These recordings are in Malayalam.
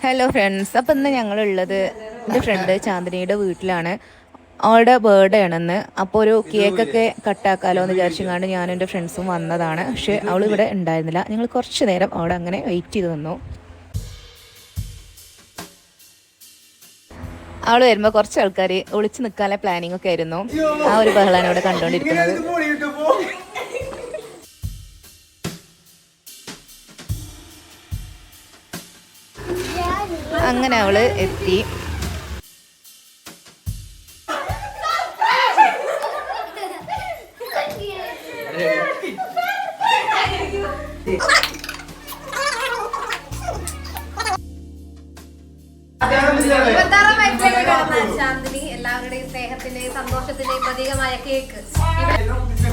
ഹലോ ഫ്രണ്ട്സ്, അപ്പം ഇന്ന് ഞങ്ങളുള്ളത് എൻ്റെ ഫ്രണ്ട് ചാന്ദിനിയുടെ വീട്ടിലാണ്. അവളുടെ ബർത്ത്ഡേ ആണെന്ന്. അപ്പോൾ ഒരു കേക്കൊക്കെ കട്ടാക്കാമല്ലോ എന്ന് വിചാരിച്ചുകൊണ്ട് ഞാനും എൻ്റെ ഫ്രണ്ട്സും വന്നതാണ്. പക്ഷേ അവൾ ഇവിടെ ഉണ്ടായിരുന്നില്ല. ഞങ്ങൾ കുറച്ച് നേരം അവിടെ അങ്ങനെ വെയിറ്റ് ചെയ്ത് നിന്നു. അവൾ വരുമ്പോൾ കുറച്ച് ആൾക്കാർ ഒളിച്ച് നിൽക്കാനുള്ള പ്ലാനിങ് ഒക്കെ ആയിരുന്നു. ആ ഒരു ബഹളാണ് ഇവിടെ കണ്ടുകൊണ്ടിരിക്കുന്നത്. അങ്ങനെ അവള് എത്തി. ചാന്ദിനി എല്ലാവരുടെയും സ്നേഹത്തിന്റെയും സന്തോഷത്തിന്റെയും പ്രതീകമായ കേക്ക്.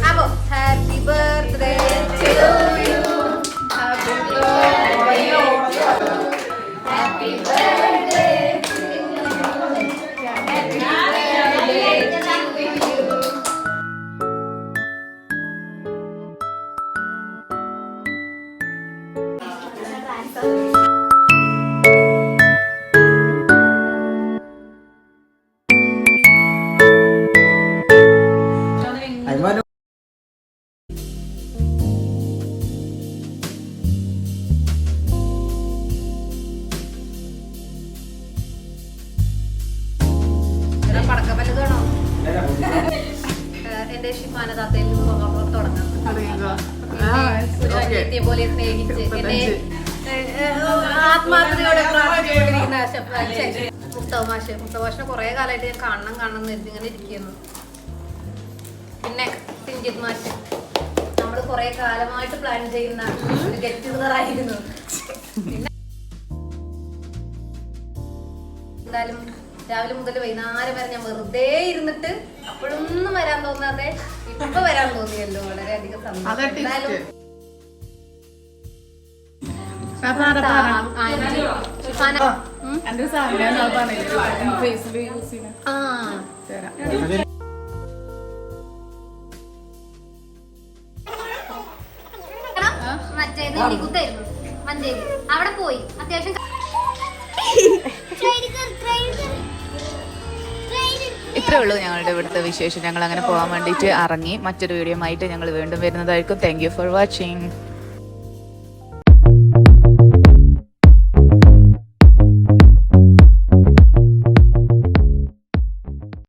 അപ്പോ happy birthday to you, happy birthday എന്റെ ഷിഫാനതാത്തയിൽ തുടങ്ങാം. ഒരു അനിയത്തിയെ പോലെ സ്നേഹിച്ച് എന്നെ ആത്മാർത്ഥതയോടെ പ്രാർത്ഥിച്ചുകൊണ്ടിരിക്കുന്ന മുസ്തഫാഷിനെ കുറെ കാലമായിട്ട് ഞാൻ കാണണം ഇങ്ങനെ ഇരിക്കുന്നു. പിന്നെ സിഞ്ചിത് മാഷ്, നമ്മള് കുറെ കാലമായിട്ട് പ്ലാൻ ചെയ്യുന്ന ഒരു ഗെറ്റ് ടുഗദർ ആയിരുന്നു. പിന്നെ എന്തായാലും രാവിലെ മുതൽ വൈകുന്നേരം വരെ ഞാൻ വെറുതെ ഇരുന്നിട്ട് അപ്പോഴൊന്നും വരാൻ തോന്നാതെ ഇപ്പൊ വരാൻ തോന്നിയല്ലോ. വളരെയധികം സന്തോഷം. മറ്റേത് കുത്തായിരുന്നു മഞ്ചേരി, അവിടെ പോയി അത്യാവശ്യം ഇത്രേ ഉള്ളൂ ഞങ്ങളുടെ ഇവിടുത്തെ വിശേഷം. ഞങ്ങൾ അങ്ങനെ പോകാൻ വേണ്ടിയിട്ട് ഇറങ്ങി. മറ്റൊരു വീഡിയോ ആയിട്ട് ഞങ്ങൾ വീണ്ടും വരുന്നതായിരിക്കും. Thank you for watching.